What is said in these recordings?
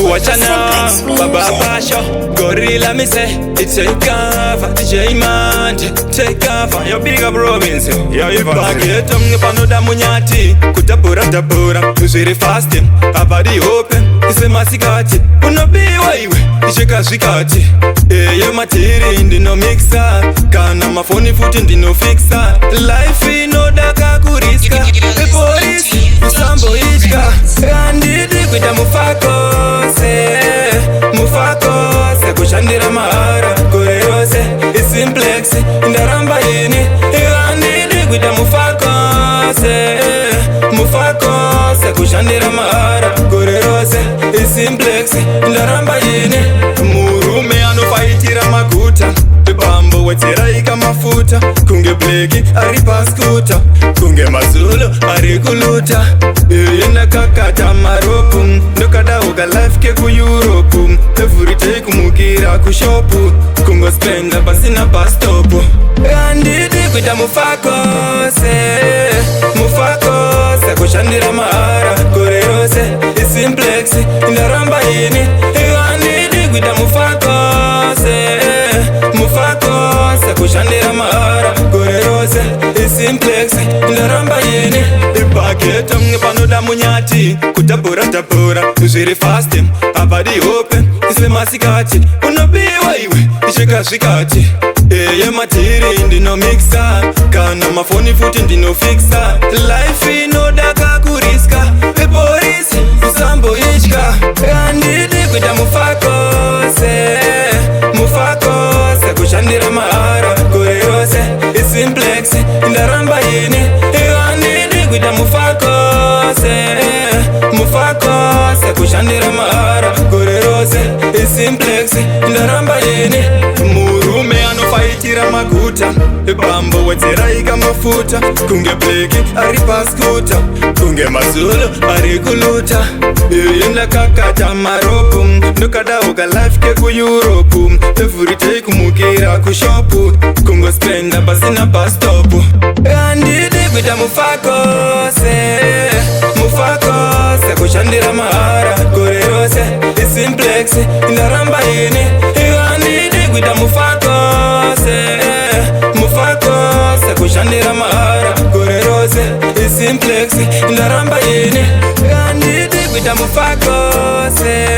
Wachana, Baba Basho, Gorilla me say, it's a cover, DJ Mante, take cover, your bigger province, yeah, you baget on the Panoda Munyati, Kutapura Tapura, you see the fasting, a body open, it's a massicati, Uno be way, it's a casicati, you materi in the no mixer, Kana my phony foot in the no fixer, life in no daka kuriska, the police, Sambo Ishka, and did it with a Mufakose, kushandira mahara, kurerose, isimplex, indaramba yini, iwandidi kwita Mufakose, kushandira mahara, kurerose, isimplex, indaramba yini, murume anofaitira maguta, bambo wetera ika mafuta, kunge bleki ari paskuta, kunge mazulu ari kuluta, yena kakata maropu, nokada uga life ke ku Europe, every day kumukira ku shopu, kungo spenda basina bus stop, andidi kwita Mufakose, kushandira mahara, kurerose, isimplex, indaramba yini, andidi kwita Mufakose, kushandira mahara, kurerose, isimplex, indaramba yini, ipaket panoda munyati, kutapura tapura, uzviri fasting, abadi open, isle masikati, unobiwa iwe, isheka zvikati, eye matiri ndino mixa, kana mafoni futi ndino fixa, life inodaka kuriska, peporisi, usambo ishka, andidi kwita Mufakose, kushandira mahara, kurerose, isimplex, indaramba yini, andidi kwita Mufakose, kushandira mahara, kurerose, isimplex, indaramba yini, murume anofaitira maguta, bambo wetera ika mafuta, kunge bleki ari paskuta, kunge mazulu ari kuluta, yenda kakata maropu, nokada uga life ke ku Europe, every day kumukira ku shopu, kungo spenda basina bus stop, andidi kwita Mufakose, kushandira mahara, kurerose, isimplex, indaramba yini, andidi kwita Mufakose, kushandira mahara, kurerose, isimplex, indaramba yini, andidi kwita Mufakose,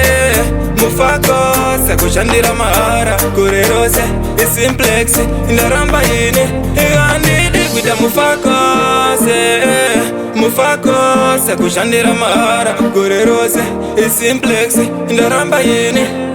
kushandira mahara, kurerose, isimplex, indaramba yini, andidi kwita Mufakose, kushandira mahara, kurerose, isimplex, indaramba yini.